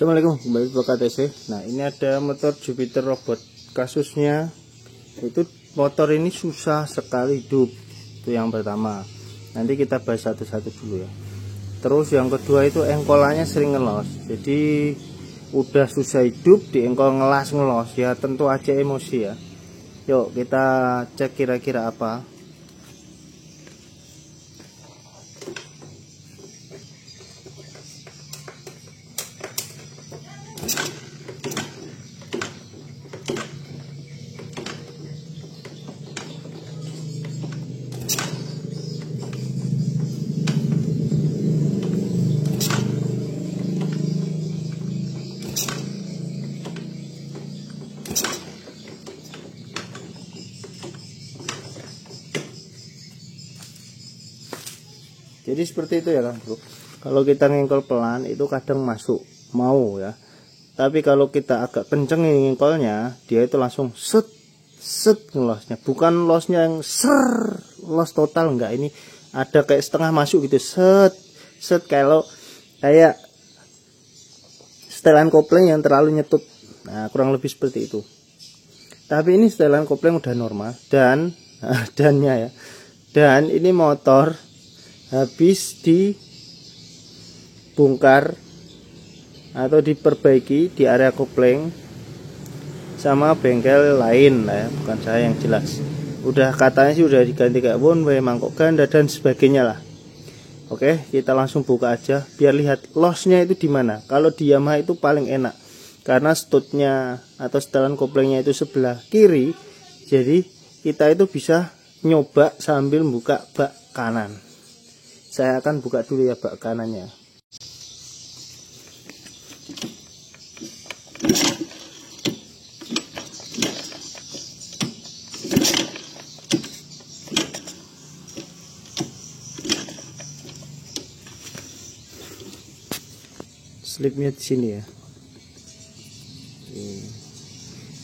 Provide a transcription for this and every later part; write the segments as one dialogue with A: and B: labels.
A: Assalamualaikum, kembali ke KTC. Nah, ini ada motor Jupiter Robot. Kasusnya itu motor ini susah sekali hidup. Itu yang pertama. Nanti kita bahas satu-satu dulu ya. Terus yang kedua itu engkolannya sering ngelos. Jadi udah susah hidup di engkol ngelos ya, tentu aja emosi ya. Yuk kita cek kira-kira apa. Jadi seperti itu ya kan bro. Kalau kita ngengkol pelan itu kadang masuk mau ya. Tapi kalau kita agak kenceng ngengkolnya, dia itu langsung set ngelosnya. Bukan losnya yang ser los total, enggak. Ini ada kayak setengah masuk gitu, set kalau kayak setelan kopling yang terlalu nyetut. Nah kurang lebih seperti itu. Tapi ini setelan kopling udah normal dan dannya ya. Dan ini motor habis dibongkar atau diperbaiki di area kopling sama bengkel lain lah ya, bukan saya yang jelas. Udah katanya sih udah diganti kayak one way, mangkok ganda dan sebagainya lah. Oke, kita langsung buka aja biar lihat lossnya itu di mana. Kalau di Yamaha itu paling enak karena stutnya atau setelan koplingnya itu sebelah kiri, jadi kita itu bisa nyoba sambil buka bak kanan. Saya akan buka dulu ya bak kanannya. Slipnya di sini ya.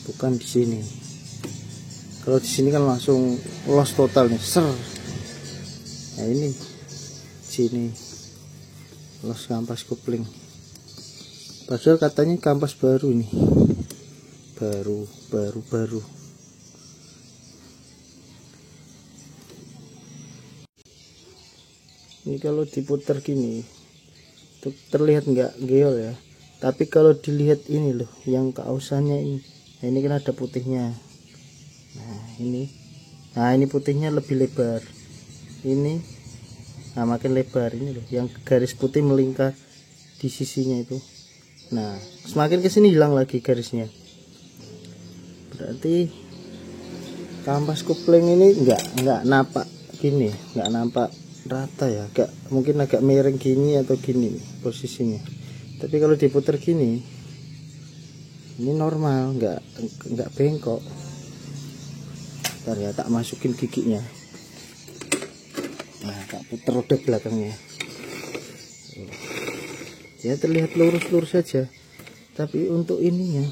A: Bukan di sini. Kalau di sini kan langsung los total nih, ser. Nah ini sini los kampas kopling. Padahal katanya kampas baru nih, baru. Ini kalau diputar gini terlihat nggak geol ya, tapi kalau dilihat ini loh yang kausannya ini, nah ini kan ada putihnya. Nah ini putihnya lebih lebar ini. Nah makin lebar ini loh, yang garis putih melingkar di sisinya itu. Nah semakin kesini hilang lagi garisnya. Berarti kampas kopling ini nggak nampak gini, nggak nampak rata ya, mungkin agak miring gini atau gini nih, posisinya. Tapi kalau diputar gini, ini normal, nggak bengkok. Bentar ya, tak masukin giginya. Nah, tak putar roda belakangnya. Ya terlihat lurus saja. Tapi untuk ininya,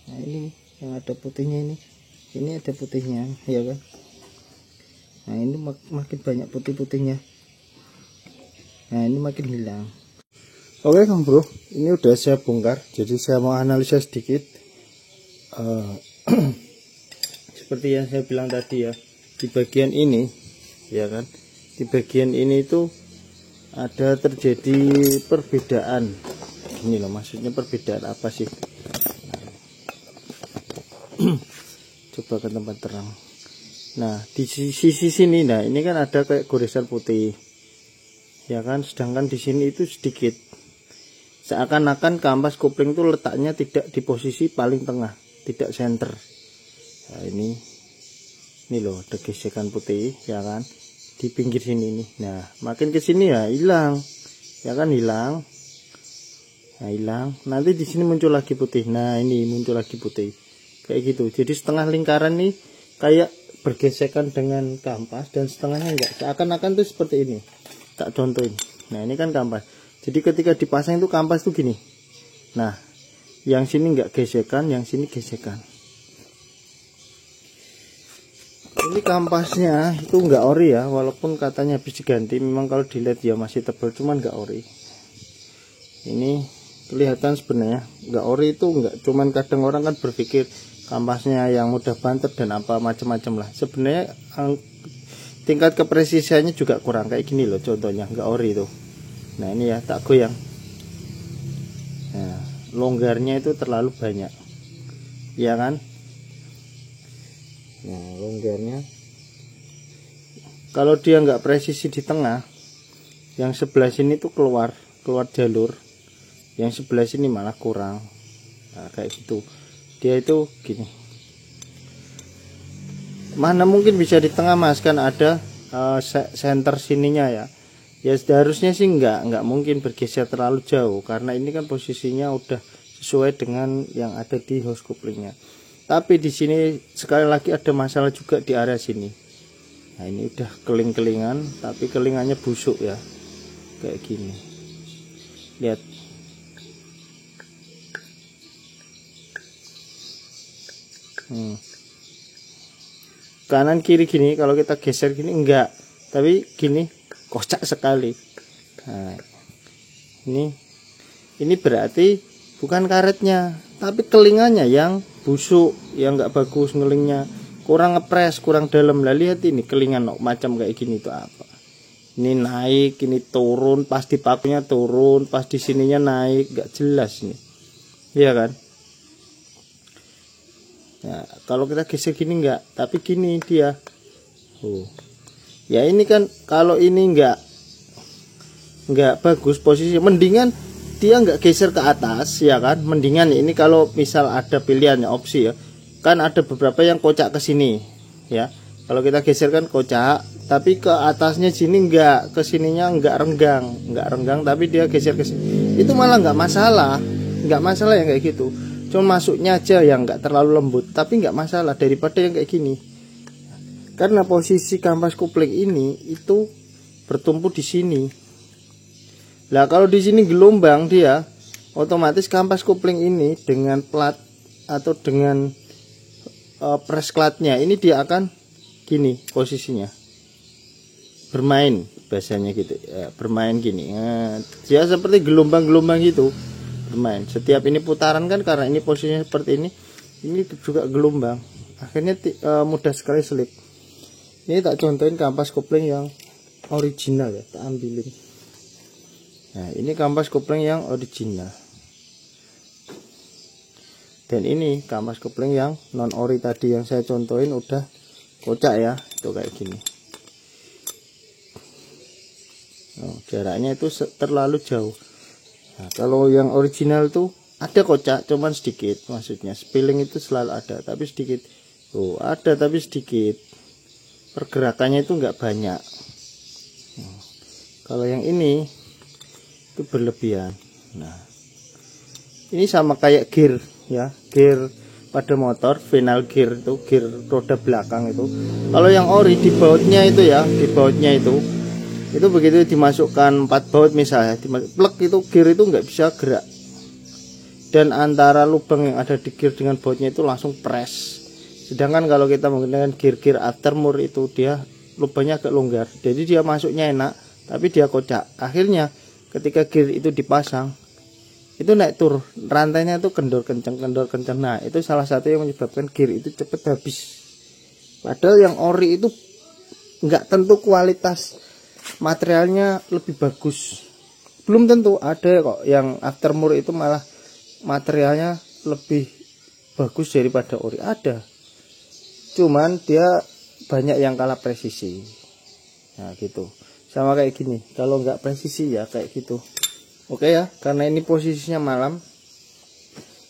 A: nah ini yang ada putihnya ini ada putihnya, ya kan? Nah ini makin banyak putih-putihnya. Nah ini makin hilang. Oke Kang Bro, ini udah saya bongkar. Jadi saya mau analisa sedikit. Seperti yang saya bilang tadi ya, di bagian ini ya kan, di bagian ini itu ada terjadi perbedaan. Ini loh, maksudnya perbedaan apa sih? Coba ke tempat terang. Nah di sisi sini, nah ini kan ada kayak goresan putih ya kan, sedangkan di sini itu sedikit. Seakan-akan kampas kopling itu letaknya tidak di posisi paling tengah, tidak center. Nah ini loh, ada gesekan putih ya kan di pinggir sini nih. Nah makin ke sini ya hilang ya kan, hilang. Nah hilang, nanti di sini muncul lagi putih. Nah ini muncul lagi putih kayak gitu. Jadi setengah lingkaran nih kayak bergesekan dengan kampas dan setengahnya enggak, seakan-akan tuh seperti ini. Tak contohin. Nah ini kan kampas, jadi ketika dipasang itu kampas tuh gini. Nah yang sini enggak gesekan, yang sini gesekan. Ini kampasnya itu enggak ori ya, walaupun katanya habis diganti. Memang kalau dilihat ya masih tebal, cuman enggak ori. Ini kelihatan sebenarnya nggak ori itu nggak cuman, kadang orang kan berpikir kampasnya yang mudah bantet dan apa macam-macam lah. Sebenarnya tingkat kepresisiannya juga kurang. Kayak gini loh contohnya, nggak ori itu. Nah ini ya, tak goyang. Nah, longgarnya itu terlalu banyak, ya kan? Nah longgarnya, kalau dia nggak presisi di tengah, yang sebelah sini tuh keluar jalur, yang sebelah sini malah kurang. Nah kayak gitu, dia itu gini. Mana mungkin bisa di tengah mas, kan ada center sininya ya. Ya seharusnya sih nggak mungkin bergeser terlalu jauh, karena ini kan posisinya udah sesuai dengan yang ada di hose couplingnya. Tapi di sini sekali lagi ada masalah juga di area sini. Nah ini udah keling-kelingan, tapi kelingannya busuk ya, kayak gini. Lihat. Kanan kiri gini, kalau kita geser gini enggak, tapi gini kocak sekali. Nah, ini berarti bukan karetnya, tapi kelingannya yang busuk, yang enggak bagus, ngelingnya kurang ngepres, kurang dalam. Lah lihat ini kelingan macam kayak gini itu apa? Ini naik, ini turun, pas di pakunya turun, pas di sininya naik, enggak jelas nih. Iya kan? Nah, kalau kita geser gini enggak, tapi gini dia. Ya ini kan kalau ini enggak bagus posisi, mendingan dia enggak geser ke atas ya kan, mendingan ini kalau misal ada pilihannya opsi ya. Kan ada beberapa yang kocak ke sini ya. Kalau kita geser kan kocak, tapi ke atasnya sini enggak, ke sininya enggak renggang, tapi dia geser ke sini. Itu malah enggak masalah yang kayak gitu. Cuma masuknya aja yang enggak terlalu lembut, tapi enggak masalah daripada yang kayak gini. Karena posisi kampas kopling ini itu bertumpu di sini. Lah kalau di sini gelombang dia, otomatis kampas kopling ini dengan plat atau dengan press klatnya ini dia akan gini posisinya. Bermain bahasanya gitu ya, bermain gini. Nah, dia seperti gelombang-gelombang gitu. Bermain. Setiap ini putaran kan, karena ini posisinya seperti ini juga gelombang. Akhirnya mudah sekali selip. Ini tak contohin kampas kopling yang original ya, tak ambilin. Nah ini kampas kopling yang original, dan ini kampas kopling yang non ori tadi yang saya contohin udah kocak ya, itu kayak gini. Jaraknya itu terlalu jauh. Nah, kalau yang original tuh ada kocak cuman sedikit, maksudnya spilling itu selalu ada tapi sedikit. Ada tapi sedikit, pergerakannya itu enggak banyak. Kalau yang ini itu berlebihan. Nah ini sama kayak gear ya, gear pada motor, final gear itu gear roda belakang itu. Kalau yang ori di bautnya itu ya, di bautnya itu begitu dimasukkan 4 baut misalnya, plek itu gear itu nggak bisa gerak, dan antara lubang yang ada di gear dengan bautnya itu langsung press. Sedangkan kalau kita menggunakan gear aftermur itu dia lubangnya agak longgar, jadi dia masuknya enak, tapi dia kocak. Akhirnya ketika gear itu dipasang, itu naik tur, rantainya itu kendor kencang. Nah itu salah satu yang menyebabkan gear itu cepet habis. Padahal yang ori itu nggak tentu kualitas materialnya lebih bagus, belum tentu. Ada kok yang aftermur itu malah materialnya lebih bagus daripada ori, ada. Cuman dia banyak yang kalah presisi. Nah gitu, sama kayak gini, kalau nggak presisi ya kayak gitu. Oke ya, karena ini posisinya malam,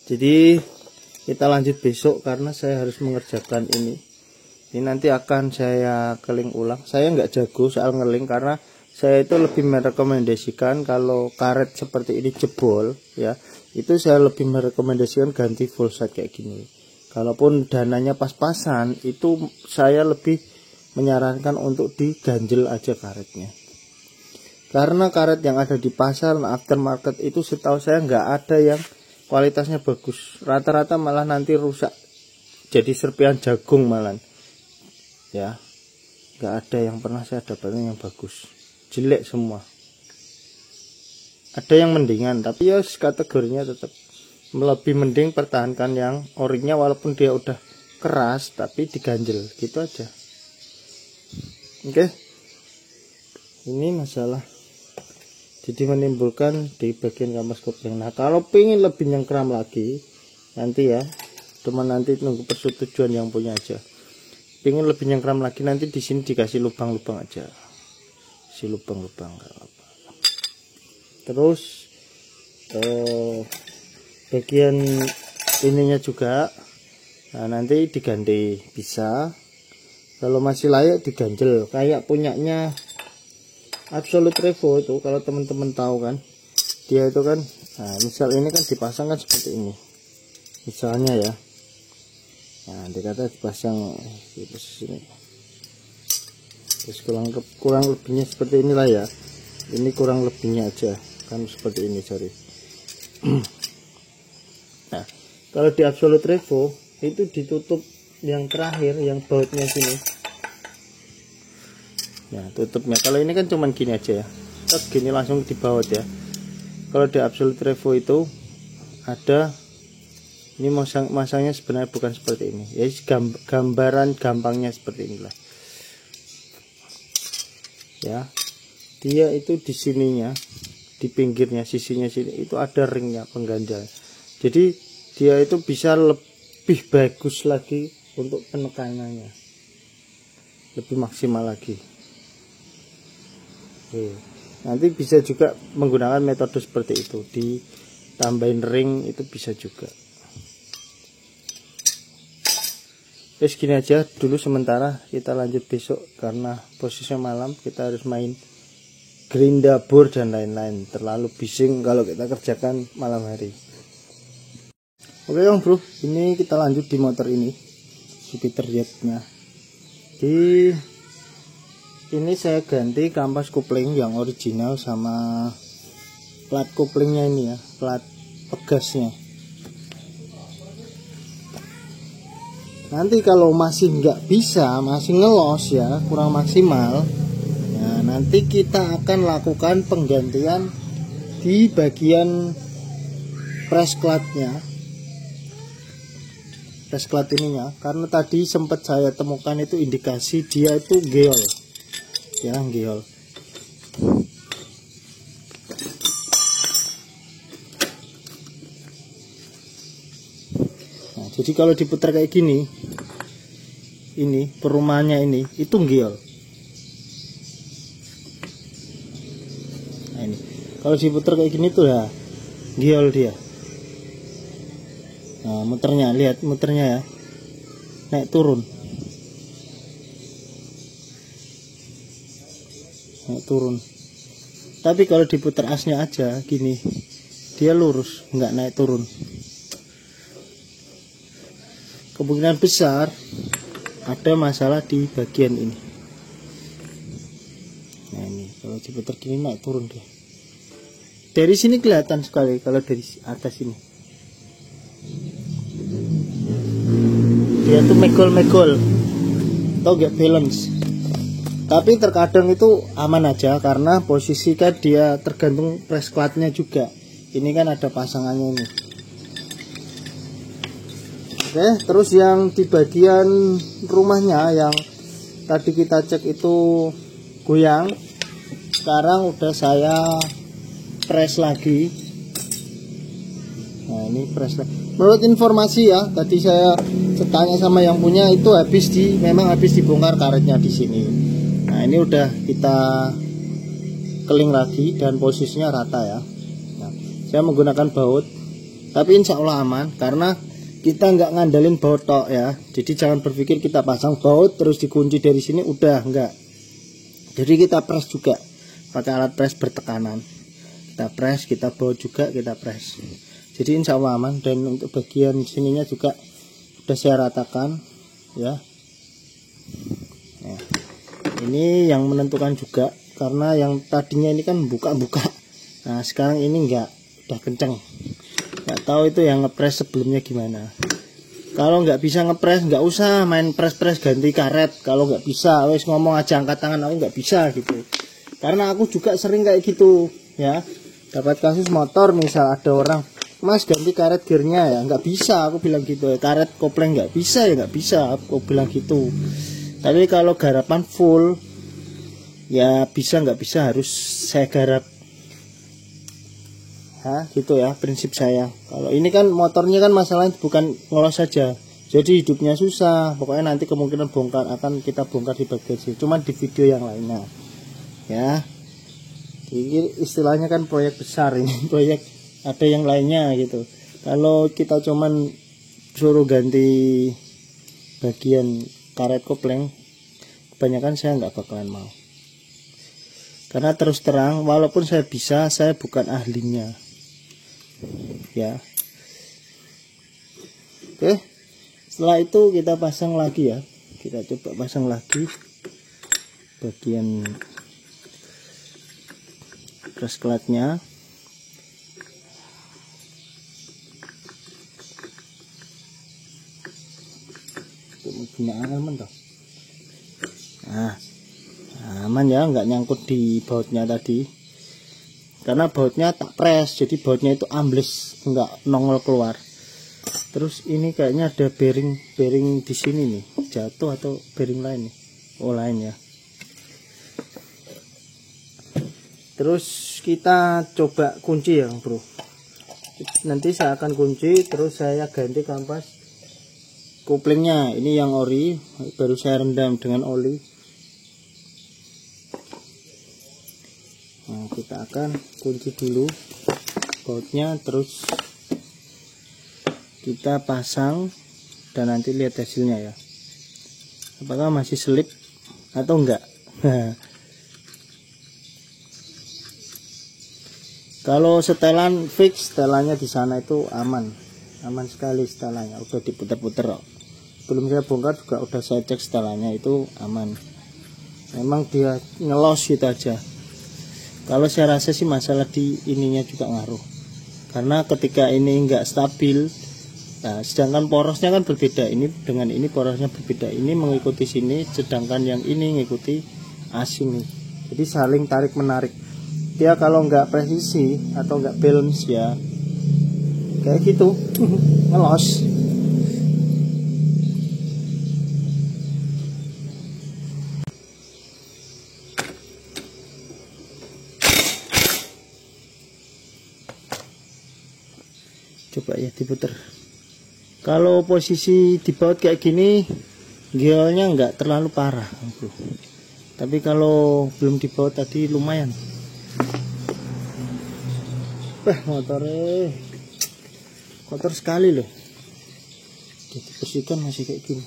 A: jadi kita lanjut besok karena saya harus mengerjakan ini nanti akan saya keling ulang. Saya nggak jago soal ngeling, karena saya itu lebih merekomendasikan kalau karet seperti ini jebol ya, itu saya lebih merekomendasikan ganti full set kayak gini. Kalaupun dananya pas-pasan, itu saya lebih menyarankan untuk diganjel aja karetnya. Karena karet yang ada di pasar aftermarket itu setahu saya nggak ada yang kualitasnya bagus. Rata-rata malah nanti rusak, jadi serpian jagung malah. Ya, nggak ada yang pernah saya dapatkan yang bagus, jelek semua. ada yang mendingan, tapi ya kategorinya tetap lebih mending pertahankan yang orinya, walaupun dia udah keras tapi diganjel gitu aja. Oke, ini masalah jadi menimbulkan di bagian kampas kopling. Nah kalau pengen lebih nyengkram lagi nanti ya, cuma nanti nunggu persetujuan yang punya aja. Pengen lebih nyengkram lagi nanti di sini dikasih lubang-lubang aja, si lubang-lubang. Terus bagian ininya juga, nah nanti diganti bisa, kalau masih layak diganjel kayak punyanya Absolute Revo itu. Kalau teman-teman tahu kan, dia itu kan, nah misal ini kan dipasang kan seperti ini misalnya ya, nah dikata dipasang di posisi ini, terus kurang lebihnya seperti inilah ya, ini kurang lebihnya aja kan seperti ini, sorry. Nah kalau di Absolute Revo itu ditutup yang terakhir, yang bautnya sini, ya tutupnya. Kalau ini kan cuman gini aja ya, gini langsung di baut ya. Kalau di Absolute Revo itu ada, ini masangnya sebenarnya bukan seperti ini ya, gambaran gampangnya seperti inilah ya. Dia itu di sininya, di pinggirnya, sisinya sini itu ada ringnya pengganjal, jadi dia itu bisa lebih bagus lagi untuk penekanannya, lebih maksimal lagi. Oke. Nanti bisa juga menggunakan metode seperti itu, ditambahin ring itu bisa juga. Terus gini aja dulu sementara, kita lanjut besok karena posisinya malam, kita harus main gerinda bor dan lain-lain, terlalu bising kalau kita kerjakan malam hari. Oke bro, ini kita lanjut di motor ini, Jupiter Jet-nya. Ini saya ganti kampas kopling yang original sama plat koplingnya ini ya, plat pegasnya. Nanti kalau masih nggak bisa, masih ngelos ya, kurang maksimal, nah nanti kita akan lakukan penggantian di bagian press clutch-nya, press clutch ininya, karena tadi sempat saya temukan itu indikasi dia itu geol ya, geol. Nah, jadi kalau diputar kayak gini, ini perumahannya ini itu geol. Nah ini kalau diputar kayak gini tuh ya geol dia. Nah muternya, lihat muternya ya, naik turun, naik turun. Tapi kalau diputar asnya aja gini, dia lurus, nggak naik turun. Kemungkinan besar ada masalah di bagian ini. Nah ini kalau diputar gini naik turun dia. Dari sini kelihatan sekali kalau dari atas ini. Dia tuh megol-megol, tau gak, balance. Tapi terkadang itu aman aja karena posisi kan dia tergantung press clutch-nya juga. Ini kan ada pasangannya ini. Oke, terus yang di bagian rumahnya yang tadi kita cek itu goyang, sekarang udah saya press lagi. Nah ini press lagi. Menurut informasi ya, tadi saya tanya sama yang punya itu memang habis dibongkar karetnya di sini. Nah ini udah kita keling lagi dan posisinya rata ya. Nah, saya menggunakan baut, tapi insya Allah aman karena kita nggak ngandalin baut tok ya. Jadi jangan berpikir kita pasang baut terus dikunci dari sini, udah enggak. Jadi kita press juga pakai alat press bertekanan. Kita press, kita baut juga, kita press. Jadi insya Allah aman. Dan untuk bagian sininya juga udah saya ratakan ya. Nah, ini yang menentukan juga karena yang tadinya ini kan buka-buka. Nah sekarang ini enggak, udah kenceng. Nggak tahu itu yang ngepres sebelumnya gimana. Kalau nggak bisa ngepres, nggak usah main press ganti karet. Kalau nggak bisa, wes ngomong aja angkat tangan, aku nggak bisa gitu. Karena aku juga sering kayak gitu ya. Dapat kasus motor, misal ada orang, Mas ganti karet gearnya ya, nggak bisa, aku bilang gitu ya. Karet kopling nggak bisa ya, nggak bisa, aku bilang gitu. Tapi kalau garapan full ya bisa, nggak bisa harus saya garap. Gitu ya prinsip saya. Kalau ini kan motornya kan masalahnya bukan ngelos saja, jadi hidupnya susah. Pokoknya nanti kemungkinan bongkar akan kita bongkar di bagian sini, cuman di video yang lainnya ya. Ini istilahnya kan proyek besar ini, proyek ada yang lainnya gitu. Kalau kita cuman suruh ganti bagian karet kopling, kebanyakan saya nggak bakalan mau. Karena terus terang, walaupun saya bisa, saya bukan ahlinya ya. Oke, setelah itu kita pasang lagi ya. Kita coba pasang lagi bagian crash klatnya. Aman toh. Nah, aman ya, nggak nyangkut di bautnya tadi. Karena bautnya tak press, jadi bautnya itu ambles, nggak nongol keluar. Terus ini kayaknya ada bearing di sini nih, jatuh atau bearing lain nih. Oh, lain ya. Terus kita coba kunci ya bro. Nanti saya akan kunci, terus saya ganti kampas koplingnya. Ini yang ori, baru saya rendam dengan oli. Nah, kita akan kunci dulu bautnya, terus kita pasang dan nanti lihat hasilnya ya, apakah masih selip atau enggak. Kalau setelan fix, setelannya di sana itu aman sekali setelannya, udah diputer-puter kok. Belum saya bongkar juga udah saya cek setelannya itu aman. Memang dia ngelos gitu aja. Kalau saya rasa sih masalah di ininya juga ngaruh. Karena ketika ini enggak stabil, nah sedangkan porosnya kan berbeda, ini dengan ini porosnya berbeda. Ini mengikuti sini, sedangkan yang ini mengikuti asing nih. Jadi saling tarik menarik. Dia kalau nggak presisi atau nggak balance ya kayak gitu ngelos. Coba ya diputer. Kalau posisi di baut kayak gini, geolnya nggak terlalu parah, tapi kalau belum di baut tadi lumayan. Motornya kotor sekali loh. Dibersihkan masih kayak gini.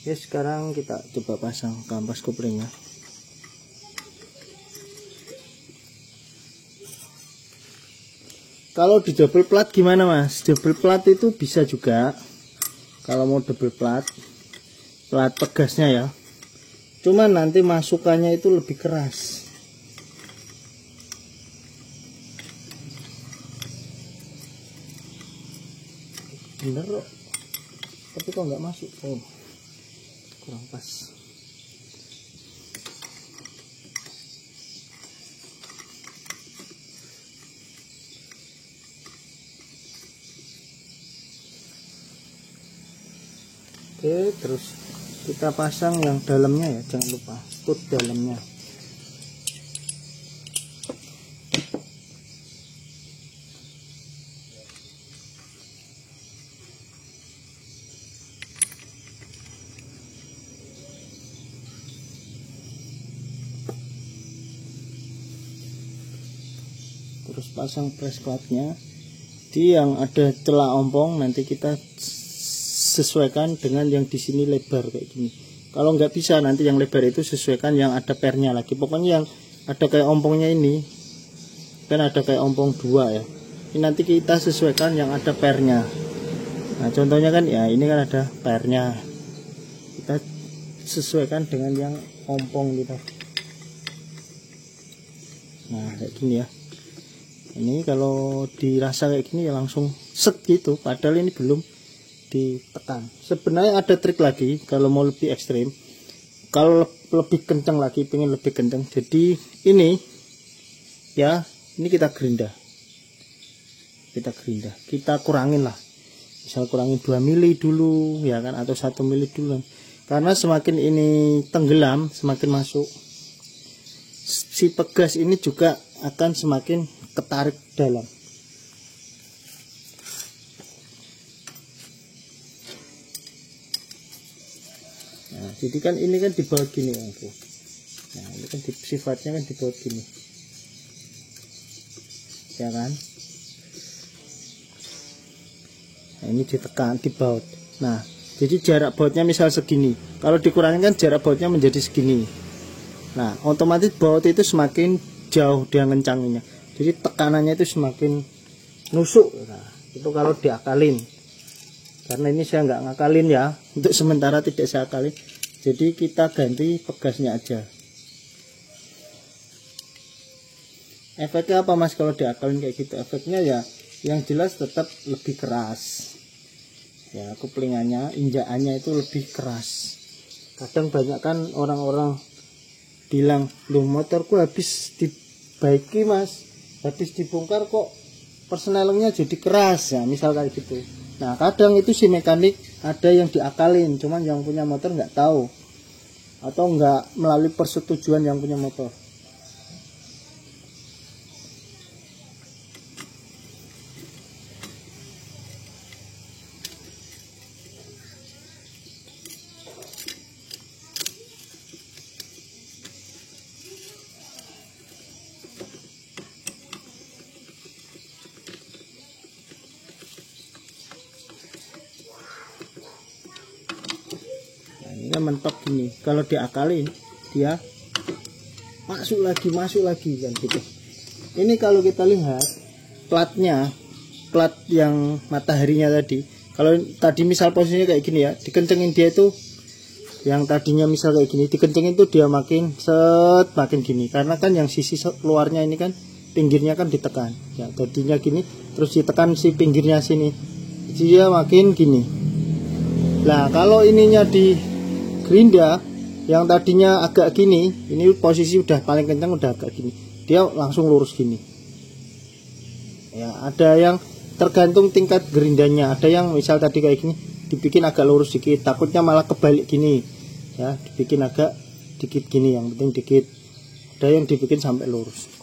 A: Ya sekarang kita coba pasang kampas koplingnya. Kalau di double plat gimana mas? Double plat itu bisa juga. Kalau mau double plat pegasnya ya. Cuman nanti masukannya itu lebih keras. Bener kok, tapi kok nggak masuk. Oh, kurang pas. Oke, terus kita pasang yang dalamnya ya, jangan lupa skut dalamnya. Terus pasang press clutchnya di yang ada celah ompong, nanti kita sesuaikan dengan yang di sini lebar kayak gini. Kalau nggak bisa, nanti yang lebar itu sesuaikan yang ada pernya lagi. Pokoknya yang ada kayak ompongnya ini kan ada kayak ompong dua ya, ini nanti kita sesuaikan yang ada pernya. Nah contohnya kan ya ini kan ada pernya, kita sesuaikan dengan yang ompong gitu. Nah kayak gini ya. Ini kalau dirasa kayak gini ya langsung set gitu, padahal ini belum ditekan. Sebenarnya ada trik lagi kalau mau lebih ekstrim, kalau lebih kencang lagi, pengen lebih kencang. Jadi ini ya, ini kita gerinda, kita kurangin lah, misal kurangin 2 mili dulu ya kan, atau 1 mili dulu, karena semakin ini tenggelam semakin masuk, si pegas ini juga akan semakin ketarik dalam. Nah, jadi kan ini kan dibaut gini aku. Nah, ini kan sifatnya kan dibaut gini, ya kan. Nah, ini ditekan, dibaut. Nah, jadi jarak bautnya misal segini. Kalau dikurangin kan jarak bautnya menjadi segini. Nah, otomatis baut itu semakin jauh dia ngencanginya. Jadi tekanannya itu semakin nusuk. Nah, itu kalau diakalin. Karena ini saya nggak ngakalin ya, untuk sementara tidak saya akalin. Jadi kita ganti pegasnya aja. Efeknya apa mas kalau diakalin kayak gitu? Efeknya ya yang jelas tetap lebih keras. Ya, kuplingannya, injakannya itu lebih keras. Kadang banyak kan orang-orang bilang, loh motorku habis dibaiki mas, habis dibongkar kok persnelingnya jadi keras ya, misal kayak gitu. Nah kadang itu si mekanik ada yang diakalin, cuman yang punya motor nggak tahu atau nggak melalui persetujuan yang punya motor. Ini mentok gini, kalau diakalin dia masuk lagi kan gitu. Ini kalau kita lihat platnya, plat yang mataharinya tadi, kalau tadi misal posisinya kayak gini ya, dikencengin dia itu, yang tadinya misal kayak gini dikencengin itu dia makin makin gini, karena kan yang sisi luarnya ini kan pinggirnya kan ditekan ya, tadinya gini terus ditekan si pinggirnya sini, dia makin gini. Nah kalau ininya di gerinda yang tadinya agak gini, ini posisi udah paling kencang, udah agak gini, dia langsung lurus gini ya. Ada yang tergantung tingkat gerindanya, ada yang misal tadi kayak gini dibikin agak lurus dikit, takutnya malah kebalik gini ya, dibikin agak dikit gini, yang penting dikit. Ada yang dibikin sampai lurus.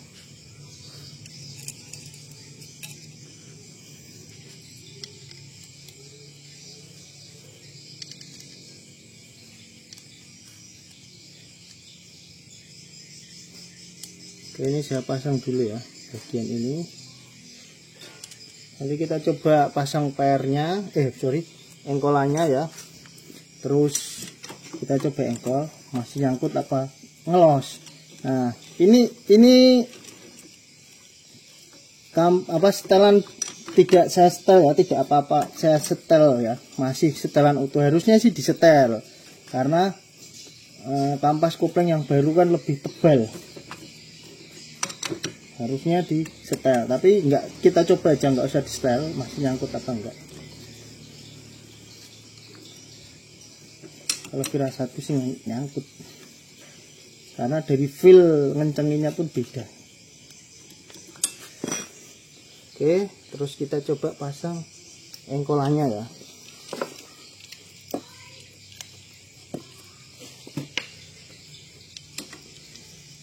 A: Oke, ini saya pasang dulu ya bagian ini. Nanti kita coba pasang pernya, engkolannya ya. Terus kita coba engkol masih nyangkut apa ngelos. Nah, ini setelan tidak saya setel ya, tidak apa-apa saya setel ya, masih setelan utuh. Harusnya sih disetel karena kampas kopling yang baru kan lebih tebal, harusnya disetel, tapi enggak, kita coba aja nggak usah disetel, masih nyangkut apa enggak. Kalau kira satu sih nyangkut, karena dari feel ngencenginnya pun beda. Oke, terus kita coba pasang engkolannya ya.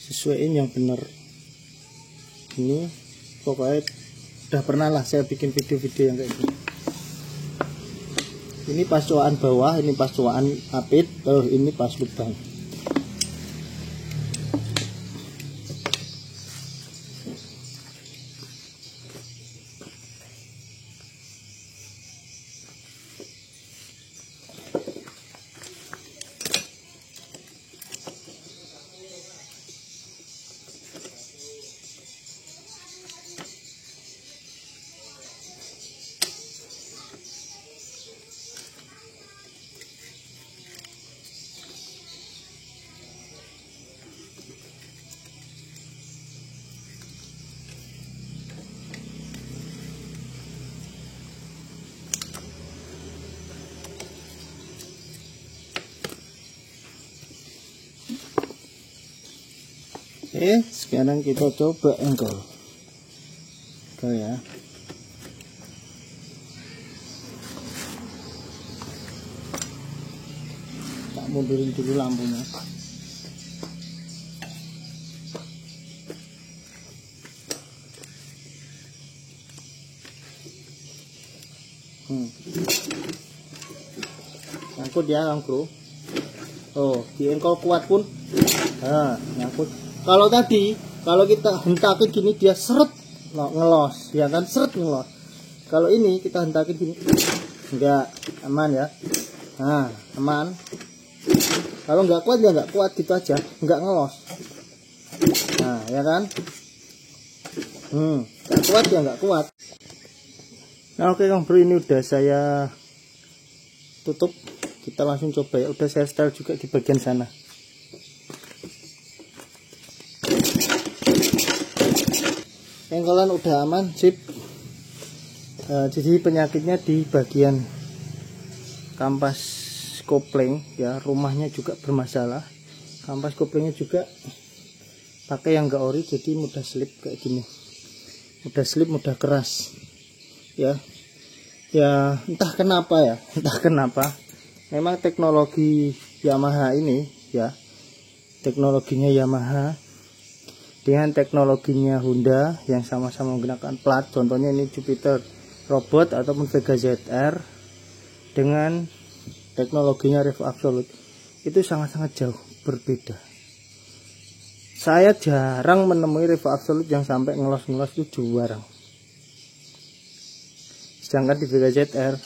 A: Sesuaiin yang bener. Ini pokoknya udah pernah lah saya bikin video-video yang kayak gini. Ini pas coaan bawah, ini pas coaan apit, ini pas lubang. Oke, sekarang kita coba engkol. Oke ya. Tak mundurin dulu lampunya. Nyangkut ya, Bro. Oh, di engkol kuat pun. Nah, nyangkut. Kalau tadi, kalau kita hentakin gini dia seret ngelos, ya kan, seret ngelos. Kalau ini kita hentakin gini, enggak, aman ya. Nah, aman. Kalau nggak kuat ya nggak kuat gitu aja, nggak ngelos. Nah, ya kan. Nggak kuat ya nggak kuat. Nah, oke Kang Bro, ini udah saya tutup. Kita langsung coba ya. Udah saya setel juga di bagian sana. Engkolan udah aman, sip. Jadi penyakitnya di bagian kampas kopling ya, rumahnya juga bermasalah. Kampas koplingnya juga pakai yang enggak ori, jadi mudah slip kayak gini. Mudah slip, mudah keras. Ya. Ya, entah kenapa. Memang teknologi Yamaha ini ya. Teknologinya Yamaha dengan teknologinya Honda yang sama-sama menggunakan plat, contohnya ini Jupiter Robot ataupun Vega ZR, dengan teknologinya Revo Absolute itu sangat-sangat jauh berbeda. Saya jarang menemui Revo Absolute yang sampai ngelos-ngelos, itu jarang. Sedangkan di Vega ZR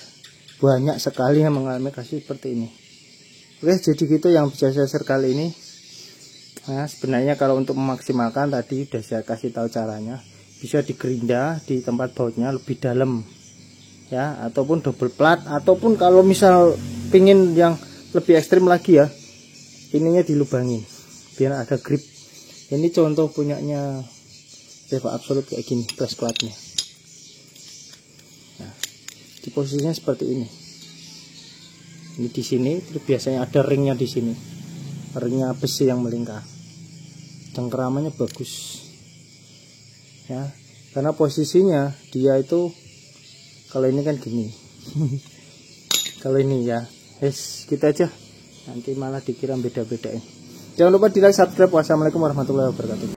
A: banyak sekali yang mengalami kasus seperti ini. Oke, jadi gitu yang bisa saya share kali ini. Nah, sebenarnya kalau untuk memaksimalkan tadi udah saya kasih tahu caranya. Bisa digerinda di tempat bautnya lebih dalam ya, ataupun double plat, ataupun kalau misal pingin yang lebih ekstrim lagi ya, ininya dilubangin biar ada grip. Ini contoh punyanya Revo Absolute kayak gini plus platnya. Nah, di posisinya seperti ini. Ini di sini, terus biasanya ada ringnya di sini, ringnya besi yang melingkar. Cengkeramannya bagus ya, karena posisinya dia itu kalau ini kan gini. Kalau ini ya gitu aja, nanti malah dikira beda-bedain. Jangan lupa di like, subscribe. Wassalamualaikum warahmatullahi wabarakatuh.